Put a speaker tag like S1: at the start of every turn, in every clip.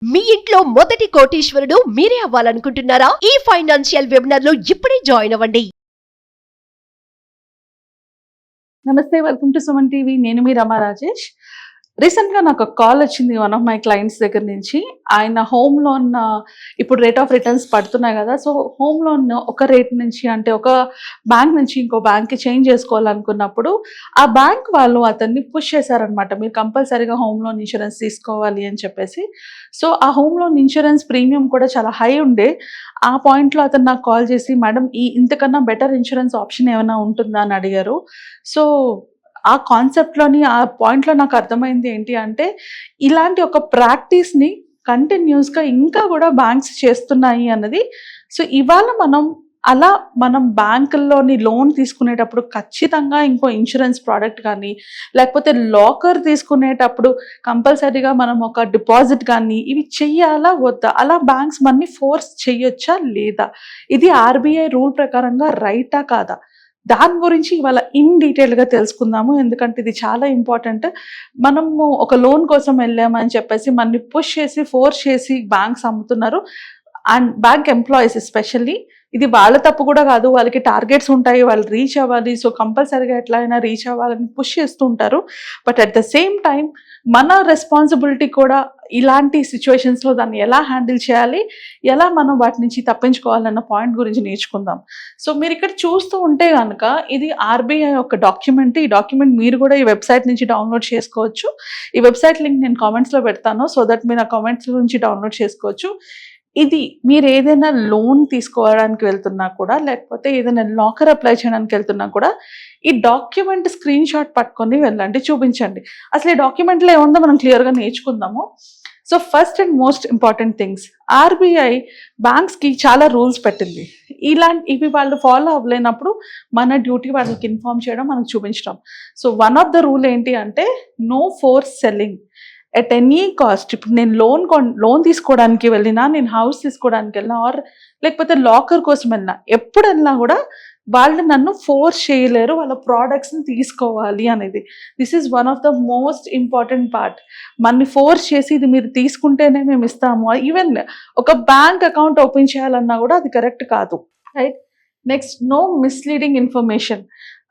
S1: మీ ఇంట్లో మొదటి కోటీశ్వరుడు మీరే అవ్వాలనుకుంటున్నారా? ఈ ఫైనాన్షియల్ వెబినార్ లో ఇప్పుడే జాయిన్ అవ్వండి.
S2: నమస్తే, వెల్కమ్ టు సుమన్ టీవీ. నేను మీ రమా రాజేష్. రీసెంట్గా నాకు ఒక కాల్ వచ్చింది వన్ ఆఫ్ మై క్లయింట్స్ దగ్గర నుంచి. ఆయన హోమ్ లోన్ ఇప్పుడు రేట్ ఆఫ్ రిటర్న్స్ పడుతున్నాయి కదా, సో హోమ్ లోన్ ఒక రేట్ నుంచి అంటే ఒక బ్యాంక్ నుంచి ఇంకో బ్యాంక్కి చేంజ్ చేసుకోవాలనుకున్నప్పుడు ఆ బ్యాంక్ వాళ్ళు అతన్ని పుష్ చేశారనమాట. మీరు కంపల్సరీగా హోమ్ లోన్ ఇన్సూరెన్స్ తీసుకోవాలి అని చెప్పేసి. సో ఆ హోమ్ లోన్ ఇన్సూరెన్స్ ప్రీమియం కూడా చాలా హై ఉండే. ఆ పాయింట్లో అతను నాకు కాల్ చేసి, మేడం ఇంతకన్నా బెటర్ ఇన్సూరెన్స్ ఆప్షన్ ఏమైనా ఉంటుందా అని అడిగారు. సో ఆ కాన్సెప్ట్లోని ఆ పాయింట్లో నాకు అర్థమైంది ఏంటి అంటే, ఇలాంటి ఒక ప్రాక్టీస్ని కంటిన్యూస్గా ఇంకా కూడా బ్యాంక్స్ చేస్తున్నాయి అన్నది. సో ఇవాళ మనం బ్యాంకుల్లోని లోన్ తీసుకునేటప్పుడు ఖచ్చితంగా ఇంకో ఇన్సూరెన్స్ ప్రోడక్ట్ కానీ, లేకపోతే లాకర్ తీసుకునేటప్పుడు కంపల్సరీగా మనం ఒక డిపాజిట్ కానీ ఇవి చెయ్యాలా వద్దా, అలా బ్యాంక్స్ మనని ఫోర్స్ చెయ్యొచ్చా లేదా, ఇది ఆర్బీఐ రూల్ ప్రకారంగా రైటా కాదా, దాని గురించి ఇవాళ ఇన్ డీటెయిల్గా తెలుసుకుందాము. ఎందుకంటే ఇది చాలా ఇంపార్టెంట్. మనము ఒక లోన్ కోసం వెళ్ళామని చెప్పేసి మనని పుష్ చేసి ఫోర్స్ చేసి బ్యాంక్స్ అమ్ముతున్నారు. అండ్ బ్యాంక్ ఎంప్లాయీస్ ఎస్పెషల్లీ, ఇది వాళ్ళ తప్పు కూడా కాదు, వాళ్ళకి టార్గెట్స్ ఉంటాయి, వాళ్ళు రీచ్ అవ్వాలి, సో కంపల్సరీగా ఎట్లా అయినా రీచ్ అవ్వాలని పుష్ చేస్తూ ఉంటారు. But at the same time మన రెస్పాన్సిబిలిటీ కూడా ఇలాంటి సిచ్యువేషన్స్లో దాన్ని ఎలా హ్యాండిల్ చేయాలి, ఎలా మనం వాటి నుంచి తప్పించుకోవాలన్న పాయింట్ గురించి నేర్చుకుందాం. సో మీరు ఇక్కడ చూస్తూ ఉంటే కనుక ఇది ఆర్బీఐ ఒక డాక్యుమెంట్. ఈ డాక్యుమెంట్ మీరు కూడా ఈ వెబ్సైట్ నుంచి డౌన్లోడ్ చేసుకోవచ్చు. ఈ వెబ్సైట్ లింక్ నేను కామెంట్స్లో పెడతాను, సో దట్ మీరు ఆ కామెంట్స్ నుంచి డౌన్లోడ్ చేసుకోవచ్చు. ఇది మీరు ఏదైనా లోన్ తీసుకోవడానికి వెళ్తున్నా కూడా, లేకపోతే ఏదైనా లాకర్ అప్లై చేయడానికి వెళ్తున్నా కూడా ఈ డాక్యుమెంట్ స్క్రీన్ షాట్ పట్టుకొని వెళ్ళండి, చూపించండి. అసలు ఈ డాక్యుమెంట్లో ఏముందో మనం క్లియర్గా నేర్చుకుందాము. So first and most important things, RBI బ్యాంక్స్కి చాలా రూల్స్ పెట్టింది. ఇవి వాళ్ళు ఫాలో అవ్వలేనప్పుడు మన డ్యూటీ వాళ్ళకి ఇన్ఫార్మ్ చేయడం, మనకు చూపించడం. So one of the rule ఏంటి అంటే, no force selling at any cost. ఇప్పుడు నేను లోన్ తీసుకోవడానికి వెళ్ళినా, నేను హౌస్ తీసుకోవడానికి వెళ్ళినా, ఆర్ లేకపోతే లాకర్ కోసం వెళ్ళినా, ఎప్పుడు వెళ్ళినా కూడా వాళ్ళు నన్ను ఫోర్స్ చేయలేరు వాళ్ళ ప్రోడక్ట్స్ని తీసుకోవాలి అనేది. This is one of the most important part. మనని ఫోర్స్ చేసి ఇది మీరు తీసుకుంటేనే మేము ఇస్తాము, ఈవెన్ ఒక బ్యాంక్ అకౌంట్ ఓపెన్ చేయాలన్నా కూడా అది కరెక్ట్ కాదు, right? Next, no misleading information.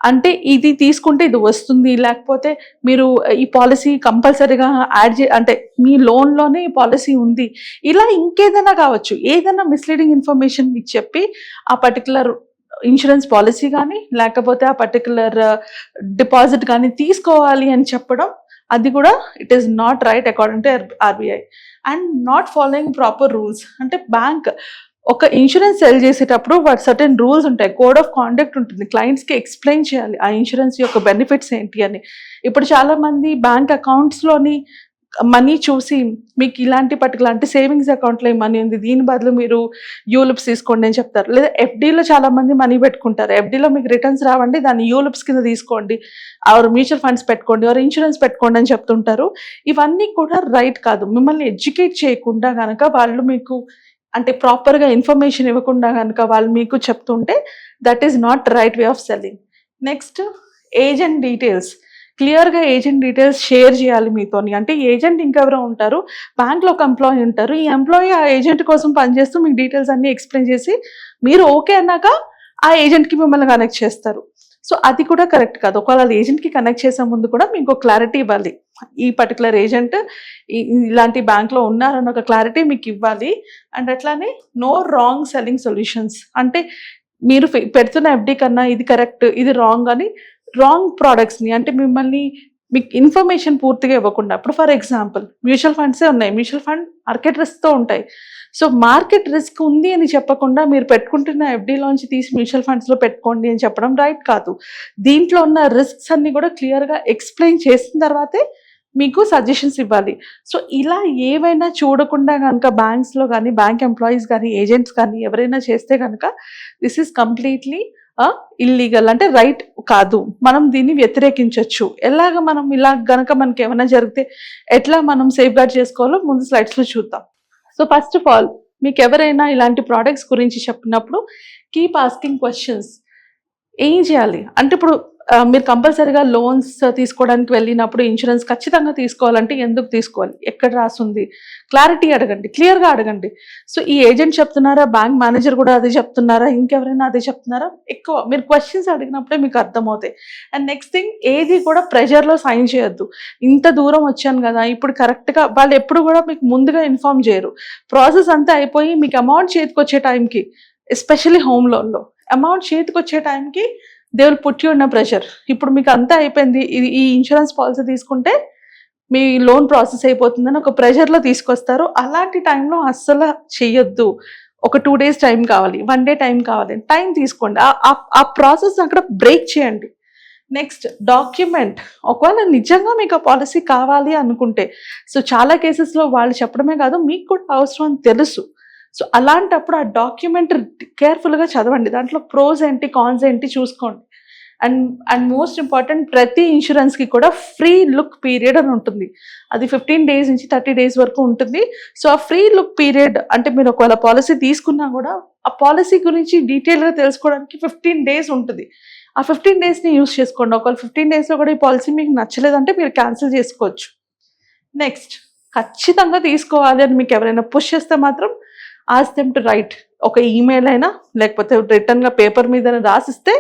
S2: అంటే ఇది తీసుకుంటే ఇది వస్తుంది, లేకపోతే మీరు ఈ పాలసీ కంపల్సరీగా అంటే మీ లోన్లోనే ఈ పాలసీ ఉంది, ఇలా ఇంకేదైనా కావచ్చు, ఏదైనా మిస్లీడింగ్ ఇన్ఫర్మేషన్ మీకు చెప్పి ఆ పర్టికులర్ ఇన్సూరెన్స్ పాలసీ కానీ, లేకపోతే ఆ పర్టికులర్ డిపాజిట్ కానీ తీసుకోవాలి అని చెప్పడం, అది కూడా it is not right according to RBI. And not following proper rules. అంటే బ్యాంక్ ఒక ఇన్సూరెన్స్ సెల్ చేసేటప్పుడు వాటి సర్టెన్ రూల్స్ ఉంటాయి, కోడ్ ఆఫ్ కాండక్ట్ ఉంటుంది. క్లయింట్స్కి ఎక్స్ప్లెయిన్ చేయాలి ఆ ఇన్సూరెన్స్ యొక్క బెనిఫిట్స్ ఏంటి అని. ఇప్పుడు చాలామంది బ్యాంక్ అకౌంట్స్లోని మనీ చూసి, మీకు ఇలాంటి పర్టికులర్ అంటే సేవింగ్స్ అకౌంట్లో మనీ ఉంది, దీని బదులు మీరు యూలిప్స్ తీసుకోండి అని చెప్తారు. లేదా ఎఫ్డీలో చాలామంది మనీ పెట్టుకుంటారు, ఎఫ్డీలో మీకు రిటర్న్స్ రావండి, దాన్ని యూలిప్స్ కింద తీసుకోండి, ఆర్ మ్యూచువల్ ఫండ్స్ పెట్టుకోండి, ఆర్ ఇన్సూరెన్స్ పెట్టుకోండి అని చెప్తుంటారు. ఇవన్నీ కూడా రైట్ కాదు. మిమ్మల్ని ఎడ్యుకేట్ చేయకుండా కనుక, వాళ్ళు మీకు అంటే ప్రాపర్గా ఇన్ఫర్మేషన్ ఇవ్వకుండా కనుక వాళ్ళు మీకు చెప్తుంటే, that is not right way of selling. Next, agent details. క్లియర్గా ఏజెంట్ డీటెయిల్స్ షేర్ చేయాలి మీతోని. అంటే ఏజెంట్ ఇంకెవరో ఉంటారు, బ్యాంక్లో ఒక ఎంప్లాయీ ఉంటారు, ఈ ఎంప్లాయీ ఆ ఏజెంట్ కోసం పనిచేస్తూ మీకు డీటెయిల్స్ అన్నీ ఎక్స్ప్లెయిన్ చేసి, మీరు ఓకే అన్నాక ఆ ఏజెంట్కి మిమ్మల్ని కనెక్ట్ చేస్తారు. సో అది కూడా కరెక్ట్ కాదు. ఒకవేళ ఏజెంట్కి కనెక్ట్ చేసే ముందు కూడా మీకు క్లారిటీ ఇవ్వాలి, ఈ పర్టికులర్ ఏజెంట్ ఇలాంటి బ్యాంక్లో ఉన్నారన్న ఒక క్లారిటీ మీకు ఇవ్వాలి. అండ్ అట్లానే నో రాంగ్ సెల్లింగ్ సొల్యూషన్స్. అంటే మీరు పెడుతున్న ఎఫ్డీ కన్నా ఇది కరెక్ట్, ఇది రాంగ్ అని రాంగ్ ప్రోడక్ట్స్ని, అంటే మిమ్మల్ని మీకు ఇన్ఫర్మేషన్ పూర్తిగా ఇవ్వకుండా. ఇప్పుడు ఫర్ ఎగ్జాంపుల్ మ్యూచువల్ ఫండ్సే ఉన్నాయి, మ్యూచువల్ ఫండ్ మార్కెట్ రిస్క్తో ఉంటాయి. సో మార్కెట్ రిస్క్ ఉంది అని చెప్పకుండా మీరు పెట్టుకుంటున్న ఎఫ్డీలోంచి తీసి మ్యూచువల్ ఫండ్స్లో పెట్టుకోండి అని చెప్పడం రైట్ కాదు. దీంట్లో ఉన్న రిస్క్స్ అన్ని కూడా క్లియర్గా ఎక్స్ప్లెయిన్ చేసిన తర్వాతే మీకు సజెషన్స్ ఇవ్వాలి. సో ఇలా ఏవైనా చూడకుండా కనుక బ్యాంక్స్లో కానీ, బ్యాంక్ ఎంప్లాయీస్ కానీ, ఏజెంట్స్ కానీ ఎవరైనా చేస్తే కనుక దిస్ ఈజ్ కంప్లీట్లీ ఇల్లీగల్, అంటే రైట్ కాదు. మనం దీన్ని వ్యతిరేకించవచ్చు. మనం ఇలా గనక మనకి ఏమైనా జరిగితే ఎట్లా మనం సేఫ్ గార్డ్ చేసుకోవాలో ముందు స్లైడ్స్లో చూద్దాం. సో ఫస్ట్ ఆఫ్ ఆల్, మీకు ఎవరైనా ఇలాంటి ప్రోడక్ట్స్ గురించి చెప్పినప్పుడు కీప్ ఆస్కింగ్ క్వశ్చన్స్. ఏం చేయాలి అంటే, ఇప్పుడు మీరు కంపల్సరీగా లోన్స్ తీసుకోవడానికి వెళ్ళినప్పుడు ఇన్సూరెన్స్ ఖచ్చితంగా తీసుకోవాలంటే ఎందుకు తీసుకోవాలి, ఎక్కడ రాసుంది, క్లారిటీ అడగండి, క్లియర్గా అడగండి. సో ఈ ఏజెంట్ చెప్తున్నారా, బ్యాంక్ మేనేజర్ కూడా అదే చెప్తున్నారా, ఇంకెవరైనా అదే చెప్తున్నారా, ఎక్కువ మీరు క్వశ్చన్స్ అడిగినప్పుడే మీకు అర్థమవుతాయి. అండ్ నెక్స్ట్ థింగ్, ఏది కూడా ప్రెషర్లో సైన్ చేయొద్దు. ఇంత దూరం వచ్చాను కదా ఇప్పుడు కరెక్ట్గా, వాళ్ళు ఎప్పుడు కూడా మీకు ముందుగా ఇన్ఫార్మ్ చేయరు. ప్రాసెస్ అంతా అయిపోయి మీకు అమౌంట్ చేతికి వచ్చే టైంకి, ఎస్పెషల్లీ హోమ్ లోన్లో అమౌంట్ చేతికి వచ్చే టైంకి they will put you in pressure. ఇప్పుడు మీకు అంతా అయిపోయింది, ఈ ఇన్సూరెన్స్ పాలసీ తీసుకుంటే మీ లోన్ ప్రాసెస్ అయిపోతుందని ఒక ప్రెషర్లో తీసుకొస్తారు. అలాంటి టైంలో అస్సలు చెయ్యొద్దు. ఒక 2 days టైం కావాలి, 1 day టైం కావాలి, టైం తీసుకోండి. ఆ ప్రాసెస్ అక్కడ బ్రేక్ చేయండి. నెక్స్ట్ డాక్యుమెంట్, ఒకవేళ నిజంగా మీకు ఆ పాలసీ కావాలి అనుకుంటే, సో చాలా కేసెస్లో వాళ్ళు చెప్పడమే కాదు మీకు కూడా అవసరం అని తెలుసు. సో అలాంటప్పుడు ఆ డాక్యుమెంట్ కేర్ఫుల్గా చదవండి, దాంట్లో ప్రోస్ ఏంటి కాన్స్ ఏంటి చూసుకోండి. అండ్ మోస్ట్ ఇంపార్టెంట్, ప్రతి ఇన్సూరెన్స్కి కూడా ఫ్రీ లుక్ పీరియడ్ అని ఉంటుంది. అది 15 days నుంచి 30 days వరకు ఉంటుంది. సో ఆ ఫ్రీ లుక్ పీరియడ్ అంటే మీరు ఒకవేళ పాలసీ తీసుకున్నా కూడా ఆ పాలసీ గురించి డీటెయిల్గా తెలుసుకోవడానికి 15 days ఉంటుంది. ఆ 15 daysని యూజ్ చేసుకోండి. ఒకవేళ 15 daysలో కూడా ఈ పాలసీ మీకు నచ్చలేదంటే మీరు క్యాన్సిల్ చేసుకోవచ్చు. నెక్స్ట్, ఖచ్చితంగా తీసుకోవాలి అని మీకు ఎవరైనా పుష్ చేస్తే మాత్రం ఆస్క్ దెమ్ టు రైట్. ఒక ఈమెయిల్ అయినా లేకపోతే రిటర్న్గా పేపర్ మీద రాసిస్తే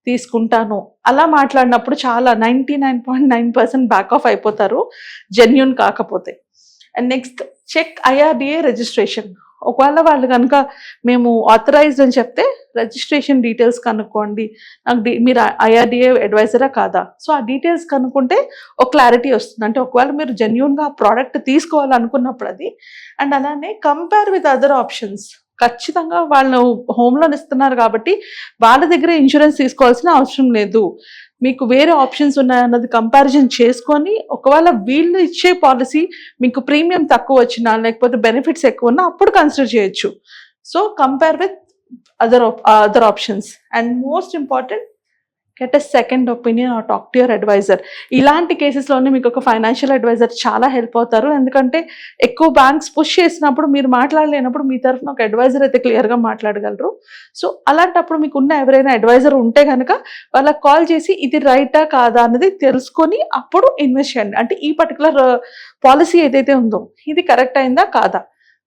S2: తీసుకుంటాను అలా మాట్లాడినప్పుడు చాలా 99.9% బ్యాక్ ఆఫ్ అయిపోతారు జెన్యూన్ కాకపోతే. And next, check IRDA registration. ఒకవేళ వాళ్ళు కనుక మేము ఆథరైజ్డ్ అని చెప్తే రిజిస్ట్రేషన్ డీటెయిల్స్ కనుక్కోండి, నాకు మీరు IRDA అడ్వైజరా కాదా. సో ఆ డీటెయిల్స్ కనుక్కుంటే ఒక క్లారిటీ వస్తుంది. అంటే ఒకవేళ మీరు జెన్యూన్గా ఆ ప్రోడక్ట్ తీసుకోవాలనుకున్నప్పుడు అది. అండ్ అలానే కంపేర్ విత్ అదర్ ఆప్షన్స్. ఖచ్చితంగా వాళ్ళు హోమ్ లోన్ ఇస్తున్నారు కాబట్టి వాళ్ళ దగ్గర ఇన్సూరెన్స్ తీసుకోవాల్సిన అవసరం లేదు. మీకు వేరే ఆప్షన్స్ ఉన్నాయన్నది కంపారిజన్ చేసుకొని, ఒకవేళ వీళ్ళు ఇచ్చే పాలసీ మీకు ప్రీమియం తక్కువ వచ్చినా లేకపోతే బెనిఫిట్స్ ఎక్కువ ఉన్నా అప్పుడు కన్సిడర్ చేయొచ్చు. So compare with other options. And most important, get a second opinion or talk to your advisor. ఇలాంటి కేసెస్లోనే మీకు ఒక ఫైనాన్షియల్ అడ్వైజర్ చాలా హెల్ప్ అవుతారు. ఎందుకంటే ఎక్కువ బ్యాంక్స్ పుష్ చేసినప్పుడు మీరు మాట్లాడలేనప్పుడు మీ తరఫున ఒక అడ్వైజర్ అయితే క్లియర్గా మాట్లాడగలరు. సో అలాంటప్పుడు మీకు ఉన్న ఎవరైనా అడ్వైజర్ ఉంటే కనుక వాళ్ళకి కాల్ చేసి ఇది రైటా కాదా అన్నది తెలుసుకొని అప్పుడు ఇన్వెస్ట్ చేయండి. అంటే ఈ పర్టికులర్ పాలసీ ఏదైతే ఉందో ఇది కరెక్ట్ అయిందా కాదా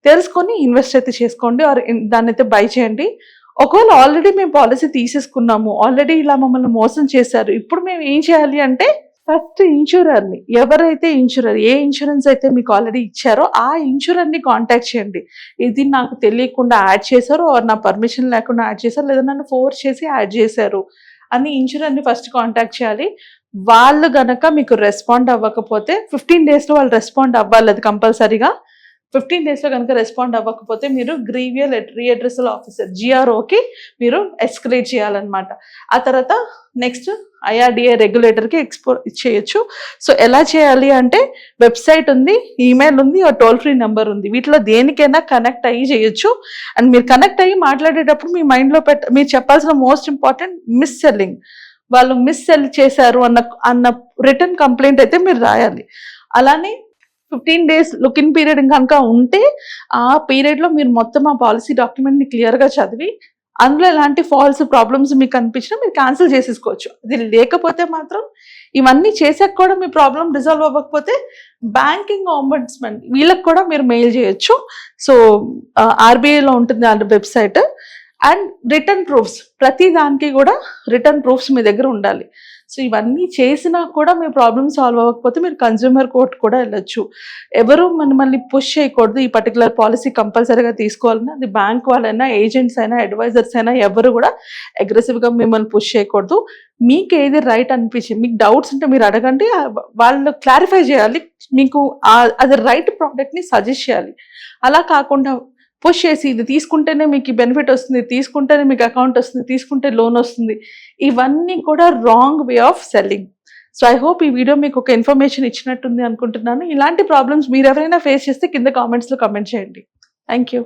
S2: తెలుసుకొని ఇన్వెస్ట్ అయితే చేసుకోండి, ఆర్ దాన్ని అయితే బై చేయండి. ఒకవేళ ఆల్రెడీ మేము పాలసీ తీసేసుకున్నాము, ఆల్రెడీ ఇలా మమ్మల్ని మోసం చేశారు, ఇప్పుడు మేము ఏం చేయాలి అంటే ఫస్ట్ ఇన్సూరర్ని, ఎవరైతే ఏ ఇన్సూరెన్స్ అయితే మీకు ఆల్రెడీ ఇచ్చారో ఆ ఇన్సూరర్ని కాంటాక్ట్ చేయండి. ఇది నాకు తెలియకుండా యాడ్ చేశారు, నా పర్మిషన్ లేకుండా యాడ్ చేశారు, లేదా నన్ను ఫోర్స్ చేసి యాడ్ చేశారు అని ఇన్సూరర్ని ఫస్ట్ కాంటాక్ట్ చేయాలి. వాళ్ళు గనక మీకు రెస్పాండ్ అవ్వకపోతే 15 daysలో వాళ్ళు రెస్పాండ్ అవ్వాలి, అది కంపల్సరీగా. 15 daysలో కనుక రెస్పాండ్ అవ్వకపోతే మీరు గ్రీవియల్ రీఅడ్రెసల్ ఆఫీసర్ GROకి మీరు ఎస్కలేట్ చేయాలన్నమాట. ఆ తర్వాత నెక్స్ట్ IRDA రెగ్యులేటర్కి ఎక్స్పోర్ట్ చేయొచ్చు. సో ఎలా చేయాలి అంటే వెబ్సైట్ ఉంది, ఈమెయిల్ ఉంది, టోల్ ఫ్రీ నెంబర్ ఉంది, వీటిలో దేనికైనా కనెక్ట్ అయ్యి చేయొచ్చు. అండ్ మీరు కనెక్ట్ అయ్యి మాట్లాడేటప్పుడు మీ మైండ్లో మీరు చెప్పాల్సిన మోస్ట్ ఇంపార్టెంట్ మిస్ సెల్లింగ్. వాళ్ళు మిస్ సెల్ చేశారు అన్న రిటర్న్ కంప్లైంట్ అయితే మీరు రాయాలి. అలానే 15 days లుక్ ఇన్ పీరియడ్ కనుక ఉంటే ఆ పీరియడ్లో మీరు మొత్తం ఆ పాలసీ డాక్యుమెంట్ని క్లియర్గా చదివి అందులో ఎలాంటి ఫాల్స్ ప్రాబ్లమ్స్ మీకు అనిపించినా మీరు క్యాన్సిల్ చేసేసుకోవచ్చు. అది లేకపోతే మాత్రం ఇవన్నీ చేసాక కూడా మీ ప్రాబ్లం రిజాల్వ్ అవ్వకపోతే బ్యాంకింగ్ ఆంబడ్స్మన్ వీళ్ళకి కూడా మీరు మెయిల్ చేయొచ్చు. సో RBIలో ఉంటుంది ఆ వెబ్సైట్. అండ్ రిటర్న్ ప్రూఫ్స్, ప్రతి దానికి కూడా రిటర్న్ ప్రూఫ్స్ మీ దగ్గర ఉండాలి. సో ఇవన్నీ చేసినా కూడా మీ ప్రాబ్లమ్ సాల్వ్ అవ్వకపోతే మీరు కన్జ్యూమర్ కోర్ట్ కూడా వెళ్ళొచ్చు. ఎవరు మళ్ళీ పుష్ చేయకూడదు ఈ పర్టికులర్ పాలసీ కంపల్సరీగా తీసుకోవాలని. అది బ్యాంక్ వాళ్ళైనా, ఏజెంట్స్ అయినా, అడ్వైజర్స్ అయినా ఎవరు కూడా అగ్రెసివ్గా మిమ్మల్ని పుష్ చేయకూడదు. మీకు ఏది రైట్ అనిపించింది, మీకు డౌట్స్ ఉంటే మీరు అడగండి, వాళ్ళు క్లారిఫై చేయాలి, మీకు అది రైట్ ప్రోడక్ట్ని సజెస్ట్ చేయాలి. అలా కాకుండా పుష్ చేసి ఇది తీసుకుంటేనే మీకు బెనిఫిట్ వస్తుంది, తీసుకుంటేనే మీకు అకౌంట్ వస్తుంది, తీసుకుంటే లోన్ వస్తుంది, ఇవన్నీ కూడా wrong way of selling. So I hope ఈ వీడియో మీకు ఒక ఇన్ఫర్మేషన్ ఇచ్చినట్టుంది అనుకుంటున్నాను. ఇలాంటి ప్రాబ్లమ్స్ మీరు ఎవరైనా ఫేస్ చేస్తే కింద కామెంట్స్లో కామెంట్ చేయండి. Thank you.